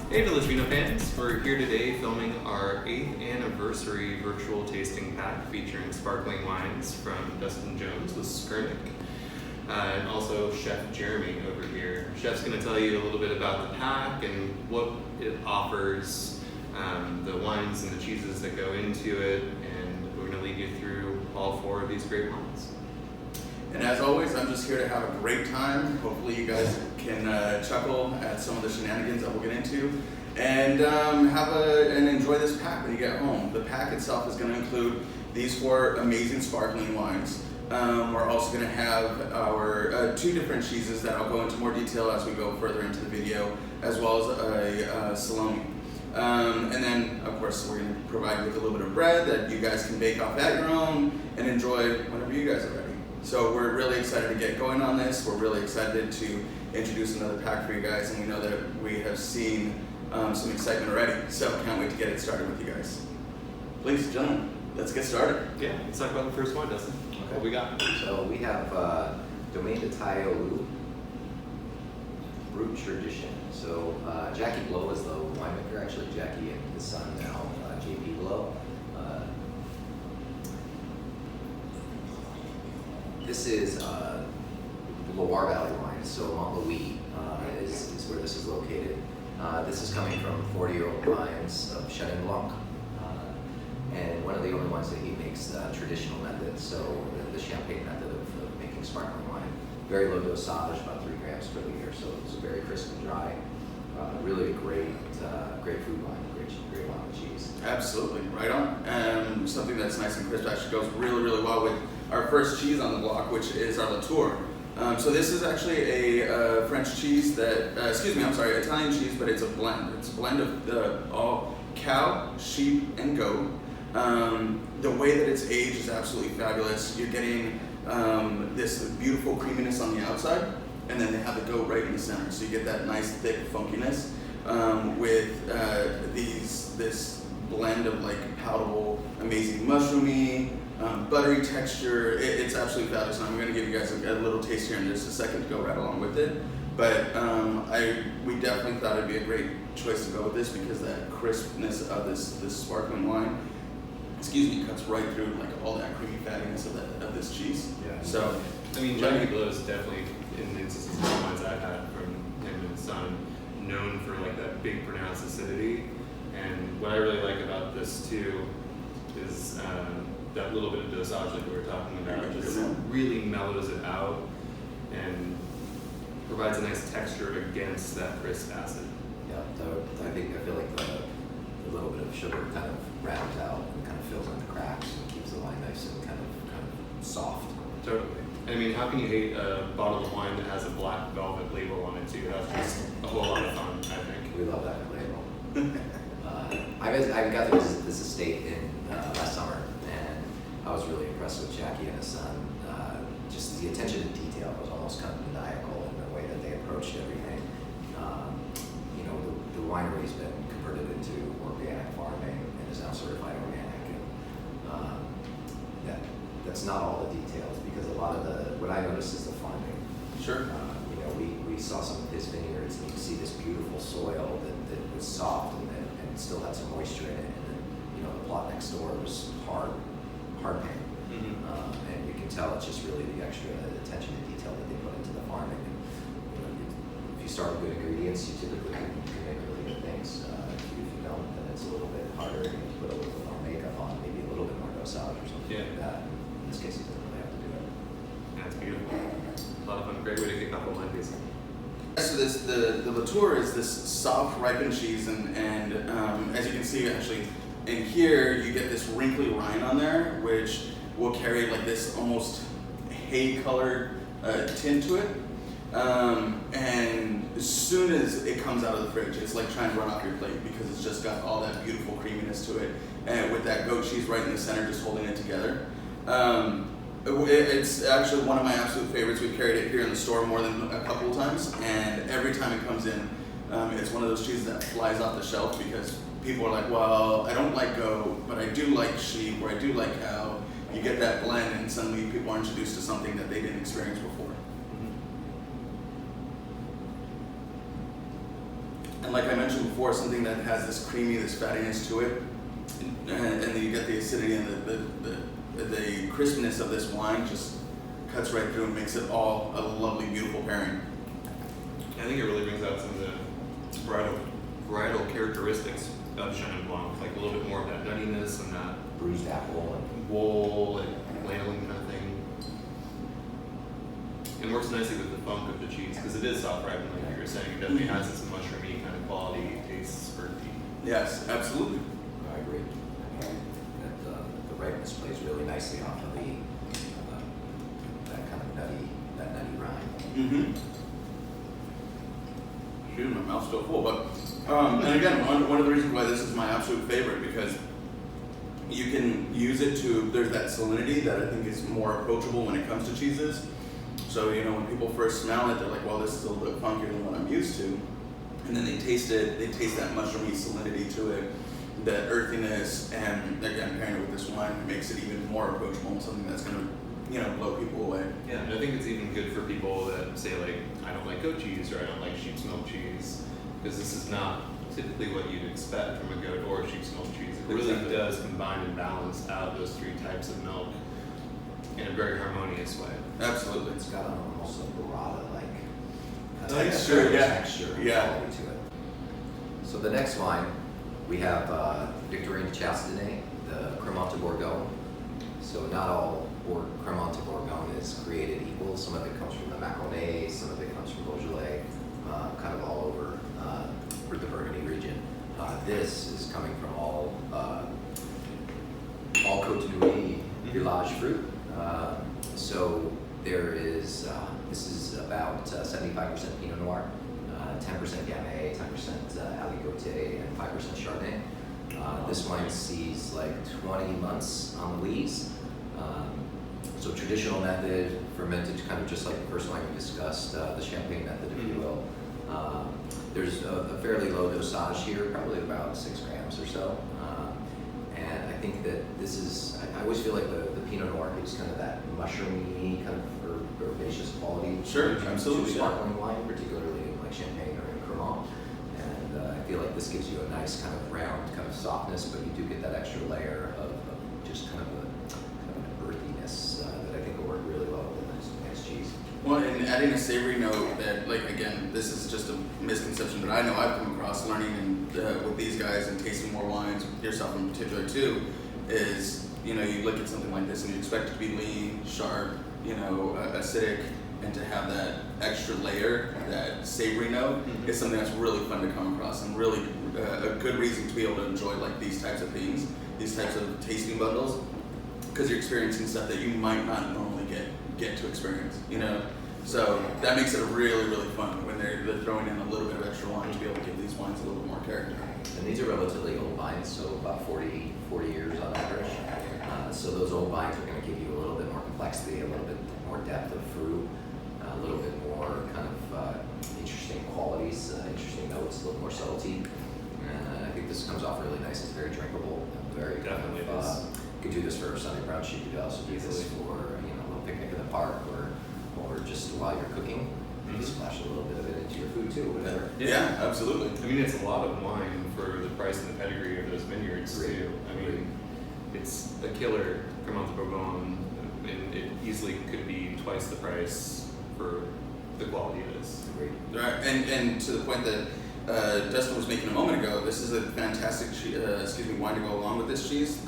Hey Village Vino fans, we're here today filming our 8th anniversary virtual tasting pack featuring sparkling wines from Dustin Jones with Skurnik. And also Chef Jeremy over here. Chef's going to tell you a little bit about the pack and what it offers, the wines and the cheeses that go into it, and we're going to lead you through all 4 of these great wines. And as always, I'm just here to have a great time. Hopefully you guys can chuckle at some of the shenanigans that we'll get into and and enjoy this pack when you get home. The pack itself is going to include these 4 amazing sparkling wines. We're also going to have our 2 different cheeses that I'll go into more detail as we go further into the video, as well as a salumi. And then, of course, we're going to provide you with a little bit of bread that you guys can bake off at your own and enjoy whenever you guys are ready. So we're really excited to get going on this. We're really excited to introduce another pack for you guys, and we know that we have seen some excitement already. So can't wait to get it started with you guys. Please, gentlemen, let's get started. Yeah, let's talk about the first one, Dustin. Okay. What we got? So we have Domaine de Taiolu Brut Tradition. So Jackie Blow is the winemaker, actually Jackie and his son now, JP Blow. This is Loire Valley wine, so Montlouis is where this is located. This is coming from 40-year-old vines of Chenin Blanc, and one of the only ones that he makes the traditional method, so the champagne method of making sparkling wine. Very low dosage, about 3 grams per liter, so it's very crisp and dry. Really a great food wine, great wine with cheese. Absolutely, right on. Something that's nice and crisp actually goes really, really well with our first cheese on the block, which is our Latour. So this is actually a French cheese that, Italian cheese, but it's a blend. It's a blend of all cow, sheep, and goat. The way that it's aged is absolutely fabulous. You're getting this beautiful creaminess on the outside, and then they have the goat right in the center. So you get that nice thick funkiness with this blend of like palatable, amazing mushroomy, buttery texture. It's absolutely fabulous, and I'm going to give you guys a little taste here in just a second to go right along with it. But we definitely thought it'd be a great choice to go with this because that crispness of this sparkling wine, cuts right through like all that creamy fattiness of this cheese. Yeah. So, I mean, Jackie Blow is definitely, in instances of the wines I've had from him and his son, known for like that big pronounced acidity. And what I really like about this too is that little bit of dosage like we were talking about, just really mellows it out and provides a nice texture against that crisp acid. Yeah, so I feel like the little bit of sugar kind of rounds out and kind of fills in the cracks and keeps the wine nice and kind of soft. Totally. I mean, how can you hate a bottle of wine that has a black velvet label on it too? That's just a whole lot of fun, I think. We love that label. I got to visit this estate in last summer, and I was really impressed with Jackie and his son. Just the attention to detail was almost kind of maniacal in the way that they approached everything. The winery's been converted into organic farming and is now certified organic. And that's not all the details, because a lot of what I noticed is the farming. sure. We saw some of his vineyards, and you can see this beautiful soil that was soft and still had some moisture in it. And then, the plot next door was hard pan. Mm-hmm. And you can tell it's just really the extra attention to detail that they put into the farming. And, if you start with good ingredients, you typically can make really good things. If you don't, then it's a little bit harder. You have to put a little bit more makeup on, maybe a little bit more dosage or something like that. In this case, you don't really have to do it. That's beautiful. A lot of fun. Great way to kick off a wine tasting. So the Latour is this soft ripened cheese, and as you can see actually in here you get this wrinkly rind on there, which will carry like this almost hay colored tint to it. And as soon as it comes out of the fridge, it's like trying to run off your plate because it's just got all that beautiful creaminess to it, and with that goat cheese right in the center just holding it together. It's actually one of my absolute favorites. We've carried it here in the store more than a couple of times, and every time it comes in, it's one of those cheeses that flies off the shelf because people are like, well, I don't like goat, but I do like sheep, or I do like cow. You get that blend, and suddenly people are introduced to something that they didn't experience before. And like I mentioned before, something that has this creamy, this fattiness to it, and then you get the acidity and the crispness of this wine just cuts right through and makes it all a lovely, beautiful pairing. I think it really brings out some of the varietal characteristics of Chenin Blanc, like a little bit more of that nuttiness and that Bruised apple and wool and lanolin kind of thing. And works nicely with the funk of the cheese, because it is soft ripened, like you were saying. It definitely has this mushroomy kind of quality, tastes earthy. Yes, absolutely. I agree. And the ripeness plays really nicely off of the that kind of nutty rind. Mm-hmm. Shoot, my mouth's still full, but and again, one of the reasons why this is my absolute favorite, because you can use it to, there's that salinity that I think is more approachable when it comes to cheeses. So, you know, when people first smell it, they're like, well, this is a little bit funkier than what I'm used to. And then they taste it, they taste that mushroomy salinity to it, that earthiness, and again, pairing it with this wine makes it even more approachable and something that's gonna, you know, blow people away. Yeah, and I think it's even good for people that say, like, I don't like goat cheese or I don't like sheep's milk cheese, because this is not typically what you'd expect from a goat or sheep's milk cheese. It really Exactly. does combine and balance out those three types of milk in a very harmonious way. Absolutely. It's got almost a burrata-like Texture, yeah. texture and Yeah. quality to it. So the next wine, we have Victorine de Chastonnay, the Cremant de Bourgogne. So not all Cremant de Bourgogne is created equal. Some of it comes from the Macronais, some of it comes from Beaujolais, kind of all over the Burgundy region. This is coming from all Côte Nuit Village fruit. So there is, this is about 75% Pinot Noir, 10% Gamay, 10% Aligoté, and 5% Chardonnay. This wine sees like 20 months on the lees. So traditional method, fermented kind of just like the first wine we discussed, the champagne method, if you will. There's a fairly low dosage here, probably about 6 grams or so. And I think that this is, I always feel like the Pinot Noir gives kind of that mushroomy, kind of herbaceous quality Sure, to absolutely, sparkling wine, particularly in like champagne or in Cremant. And I feel like this gives you a nice kind of round kind of softness, but you do get that extra layer of just kind of an earthiness that I think will work really well with the next cheese. Well, and adding a savory note that, like, again, this is just a misconception that I know I've come across learning with these guys and tasting more wines, yourself in particular too, is, you know, you look at something like this and you expect it to be lean, sharp, you know, acidic, and to have that extra layer, that savory note, is something that's really fun to come across and really a good reason to be able to enjoy like these types of things, these types of tasting bundles, because you're experiencing stuff that you might not normally get to experience, you know. So that makes it really, really fun when they're throwing in a little bit of extra wine to be able to give these wines a little bit more character. And these are relatively old vines, so about 40 years on average. So those old vines are going to give you a little bit more complexity, a little bit more depth of fruit, a little bit more kind of interesting qualities, interesting notes, a little more subtlety. And I think this comes off really nice. It's very drinkable, very Definitely kind of, is. you could do this for a Sunday brunch. You could also do this for a little picnic in the park, or just while you're cooking. You splash a little bit of it into your food too, whatever. Yeah, absolutely. I mean, it's a lot of wine for the price and the pedigree of those vineyards too. I mean, it's a killer Cremant de Bourgogne, and it easily could be twice the price for the quality it is. Great. Right, and to the point that Dustin was making a moment ago, this is a fantastic wine to go along with this cheese.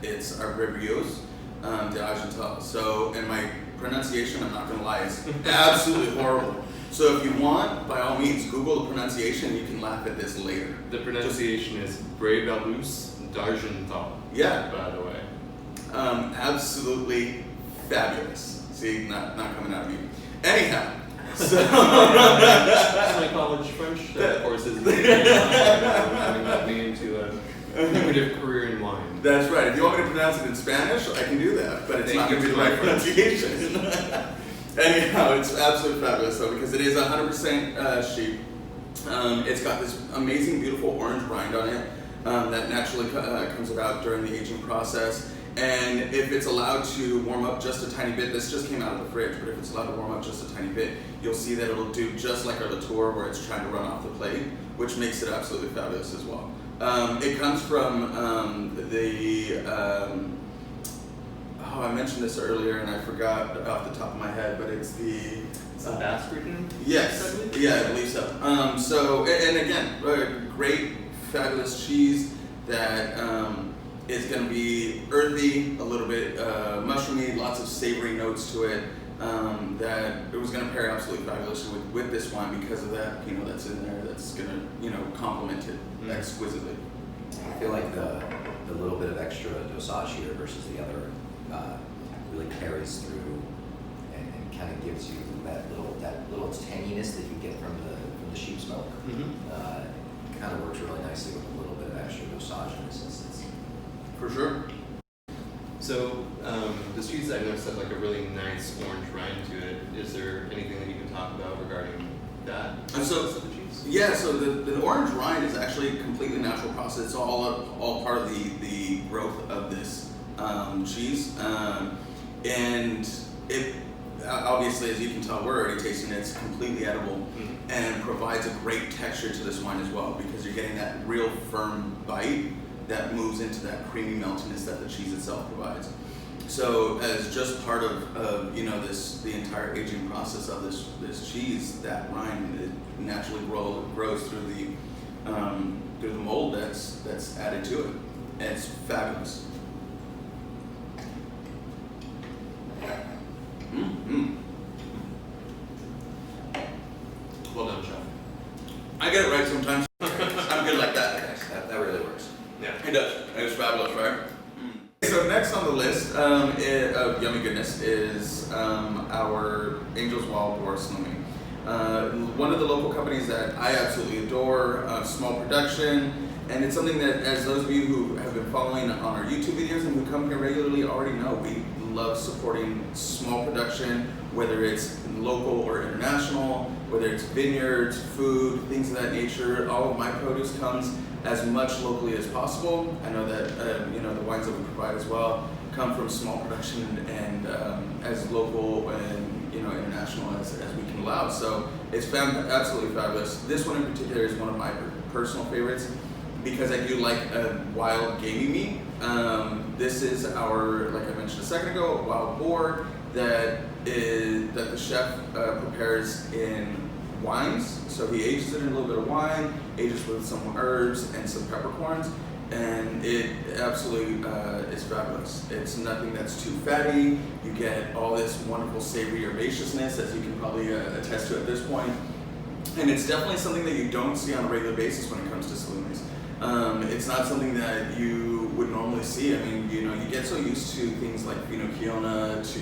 It's our Brevieuse d'Argental. So, and my pronunciation, I'm not going to lie, is absolutely horrible. So if you want, by all means, Google the pronunciation. You can laugh at this later. The pronunciation is Village d'Argental. Yeah. By the way. Absolutely fabulous. See, not coming out of me. Anyhow, so My college French courses having led me into a lucrative career in wine. that's right. If you want me to pronounce it in Spanish, I can do that, but it's Thank not you going to be for the right my pronunciation. Anyhow, it's absolutely fabulous though, because it is 100% sheep. It's got this amazing, beautiful orange rind on it that naturally comes about during the aging process. And if it's allowed to warm up just a tiny bit, this just came out of the fridge, but if it's allowed to warm up just a tiny bit, you'll see that it'll do just like our Latour, where it's trying to run off the plate, which makes it absolutely fabulous as well. It comes from I mentioned this earlier and I forgot off the top of my head, but it's the Basque region? Yes, yeah, I believe so. And again, great, fabulous cheese that is going to be earthy, a little bit mushroomy, lots of savory notes to it. That it was going to pair absolutely fabulously with this wine because of that Pinot that's in there. That's going to complement it exquisitely. I feel like the little bit of extra dosage here versus the other really carries through and kind of gives you that little tanginess that you get from the sheep smoke. Kind of works really nicely with a little bit of extra dosage in this instance. For sure. So this cheese I noticed has like a really nice orange rind to it. Is there anything that you can talk about regarding that process of the cheese? Yeah, so the orange rind is actually a completely natural process. It's all part of the growth of this cheese, and it obviously, as you can tell, we're already tasting it. It's completely edible and provides a great texture to this wine as well because you're getting that real firm bite that moves into that creamy meltiness that the cheese itself provides. So as just part of the entire aging process of this cheese, that rind it naturally grows through the mold that's added to it, and it's fabulous. Well done, chef. I get it right sometimes. I'm good like that. Nice. That really works. Yeah. It does. It's fabulous, right? So next on the list of yummy goodness is our Angel's Wild Boar Salumi. One of the local companies that I absolutely adore, small production, and it's something that, as those of you who have been following on our YouTube videos and who come here regularly already know, we love supporting small production, whether it's local or international, whether it's vineyards, food, things of that nature. All of my produce comes as much locally as possible. I know that the wines that we provide as well come from small production and as local and international as we can allow. So it's absolutely fabulous. This one in particular is one of my personal favorites because I do like a wild gamey meat. This is our, like I mentioned a second ago, a wild boar that the chef prepares in wines. So he ages it in a little bit of wine, ages with some herbs and some peppercorns, and it absolutely is fabulous. It's nothing that's too fatty. You get all this wonderful savory herbaceousness, as you can probably attest to at this point. And it's definitely something that you don't see on a regular basis when it comes to salumis. It's not something that you would normally see. I mean, you get so used to things like Finocchiona, to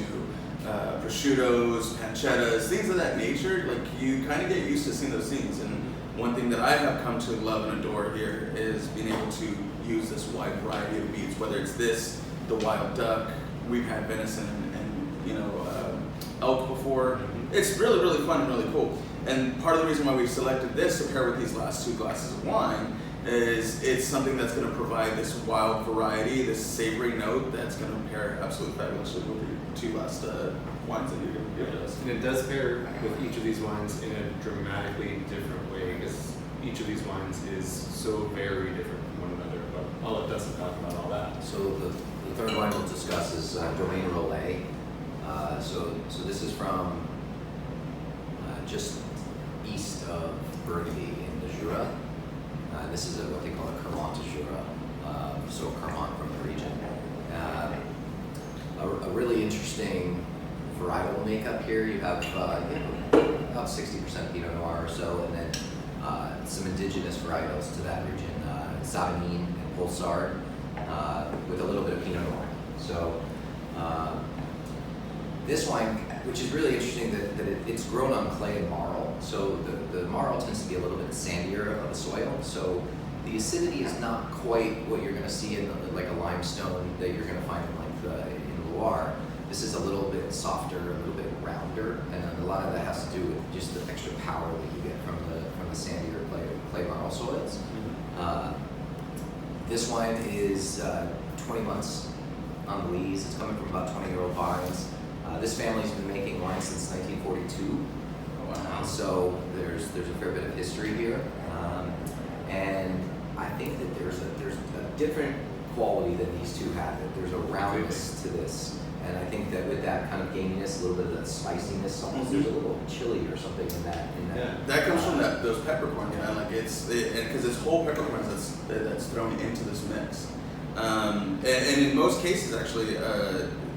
prosciuttos, pancettas, things of that nature. Like, you kind of get used to seeing those things. And one thing that I have come to love and adore here is being able to use this wide variety of meats, whether it's the wild duck, we've had venison and elk before. It's really, really fun and really cool. And part of the reason why we selected this to pair with these last two glasses of wine is it's something that's going to provide this wild variety, this savory note that's going to pair absolutely fabulously with the two last wines that you're going to give us. And it does pair with each of these wines in a dramatically different way because each of these wines is so very different from one another. But I'll let Dustin talk about all that. So the third wine we'll discuss is Domaine Relais. So this is from just east of Burgundy in the Jura. This is what they call a Cremant de Jura, so Cremant from the region. A really interesting varietal makeup here. You have about 60% Pinot Noir or so, and then some indigenous varietals to that region, Savagnin and Pulsar, with a little bit of Pinot Noir. So this wine, which is really interesting, that it's grown on clay and marl. So the marl tends to be a little bit sandier of a soil. So the acidity is not quite what you're going to see in like a limestone that you're going to find in Loire. This is a little bit softer, a little bit rounder, and a lot of that has to do with just the extra power that you get from the sandier clay marl soils. This wine is 20 months on the lees. It's coming from about 20-year-old vines. This family's been making wine since 1942. Wow. So there's a fair bit of history here, and I think that there's a different quality than these two have. That there's a roundness to this, and I think that with that kind of gaminess, a little bit of that spiciness, almost there's a little chili or something in that. Yeah. That comes from those peppercorns, man. Like because it's whole peppercorns that's thrown into this mix. And in most cases, actually,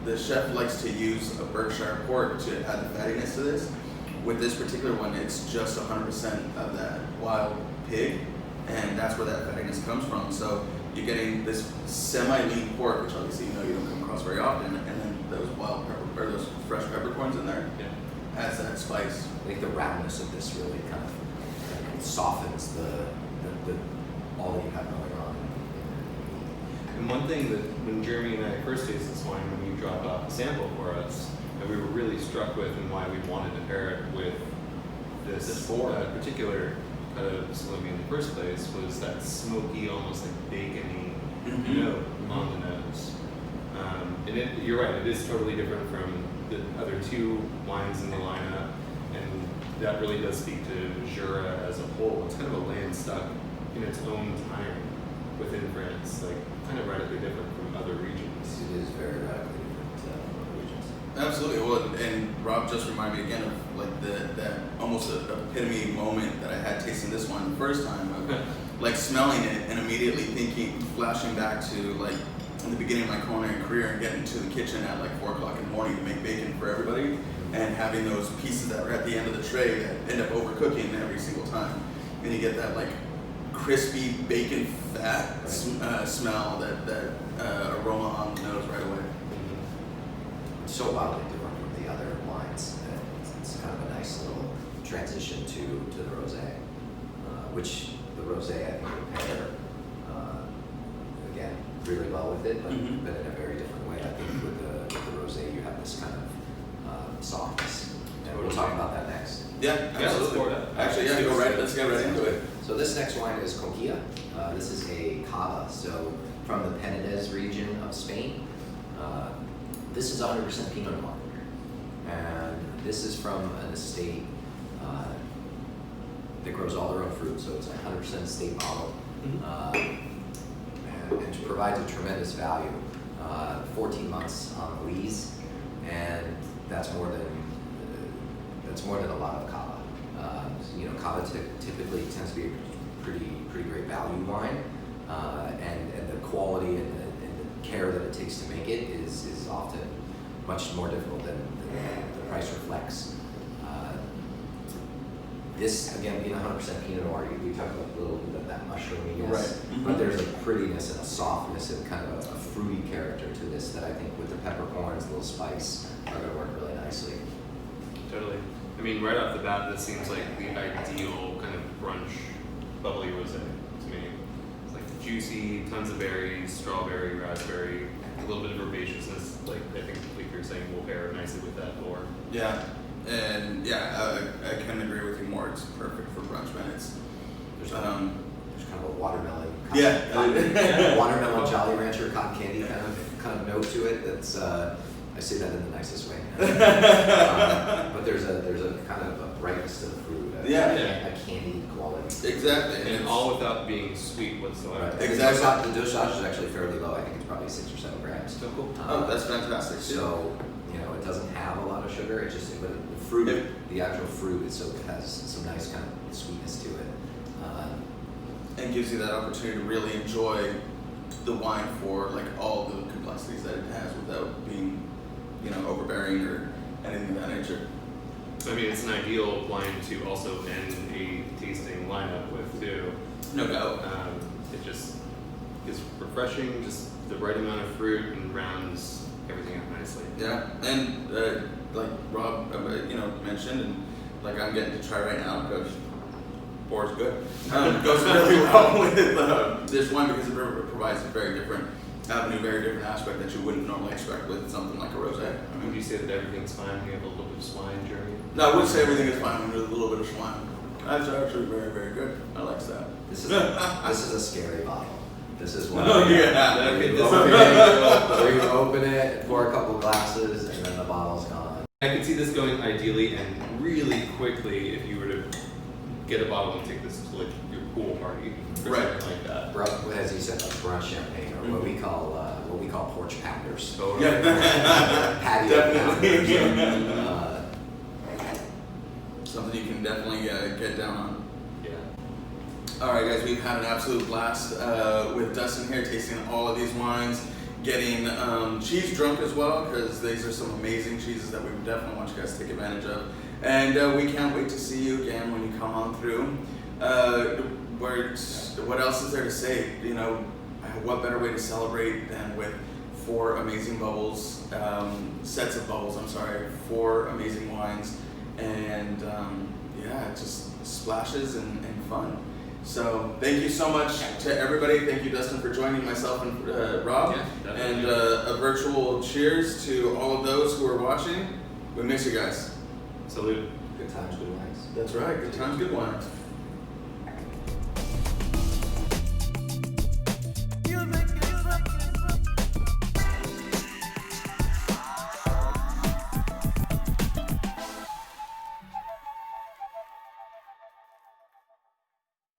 the chef likes to use a Berkshire pork to add the fattiness to this. With this particular one, it's just 100% of that wild pig, and that's where that fattiness comes from. So you're getting this semi-lean pork, which obviously you don't come across very often, and then those wild pepper or those fresh peppercorns in there adds that spice. I think the roundness of this really kind of softens the all that you have going on. And one thing that when Jeremy and I first tasted this wine, when you dropped off a sample for us, that we were really struck with and why we wanted to pair it with this particular cut of salumi in the first place was that smoky, almost like bacony note on the nose. And you're right, it is totally different from the other two wines in the lineup, and that really does speak to Jura as a whole. It's kind of a land stuck in its own time within France, like kind of radically different from other regions. It is very radically different from other regions. Absolutely. Well, and Rob just reminded me again of like that almost a epitome moment that I had tasting this wine the first time, of like smelling it and immediately flashing back to like in the beginning of my culinary career and getting to the kitchen at like 4 o'clock in the morning to make bacon for everybody, and having those pieces that were at the end of the tray that end up overcooking every single time, and you get that like crispy bacon fat smell, that aroma on the nose right away. It's so wildly different from the other wines that it's kind of a nice little transition to the rosé, which the rosé I think would pair again really well with it, but in a very different way. I think with the rosé you have this kind of softness, and we'll talk about that next. Yeah, absolutely. Actually, let's get right into it. So this next wine is Conquilla. This is a cava, so from the Penedès region of Spain. This is 100% Pinot Noir, and this is from an estate that grows all their own fruit, so it's 100% estate model, and provides a tremendous value. 14 months on the lees, and that's more than a lot of cava. Cava typically tends to be a pretty great value wine, and the quality and the care that it takes to make it is often much more difficult than the price reflects. This, again, being 100% Pinot Noir, we talked about a little bit of that mushroominess, right. But there's a prettiness and a softness and kind of a fruity character to this that I think with the peppercorns, a little spice, are going to work really nicely. Totally. I mean, right off the bat, this seems like the ideal kind of brunch bubbly rosé to me. It's like juicy, tons of berries, strawberry, raspberry, a little bit of herbaceousness. Like I think you're saying will pair nicely with that lore. Yeah, and I can agree with you more. It's perfect for brunch, man. There's kind of a watermelon. Watermelon Jolly Rancher cotton candy kind of note to it. That's I say that in the nicest way. But there's a kind of a brightness to the fruit. A candy quality. Exactly, and all without being sweet whatsoever. Right. Exactly. The dosage is actually fairly low. I think it's probably 6 or 7 grams. So cool. Oh, that's fantastic. So it doesn't have a lot of sugar. It just but the fruit, the actual fruit, it has some nice kind of sweetness to it. And gives you that opportunity to really enjoy the wine for like all the complexities that it has without being, overbearing or anything of that nature. I mean, it's an ideal wine to also end a tasting lineup with too. No doubt. It just is refreshing, just the right amount of fruit and rounds everything out nicely. Yeah, and like Rob, mentioned, and like I'm getting to try right now because Boar's good. Goes really well with this wine because it provides a very different avenue, very different aspect that you wouldn't normally expect with something like a rosé. Would you say that everything's fine when you have a little bit of swine, Jeremy? No, I would say everything is fine with a little bit of wine. That's actually very, very good. I like that. This is a scary bottle. This is one. Oh, yeah. Okay, We this open it, pour a couple glasses, and then the bottle's gone. I could see this going ideally and really quickly if you were to get a bottle and take this to like your pool party or Right. something like that. As you said, a brunch champagne, or what we call porch pounders. So, Yeah. Patio Definitely. pounders. Something you can definitely get down on. yeah. All right, guys, we've had an absolute blast with Dustin here, tasting all of these wines, getting cheese drunk as well, because these are some amazing cheeses that we definitely want you guys to take advantage of. And we can't wait to see you again when you come on through. What else is there to say? You know, what better way to celebrate than with four amazing bubbles, sets of bubbles, I'm sorry, four amazing wines, and yeah, just splashes and fun. So thank you so much to everybody. Thank you, Dustin, for joining myself and Rob. Yeah, definitely. And a virtual cheers to all of those who are watching. We miss you guys. Salute. Good times, good wines. That's right. Good times, good wines.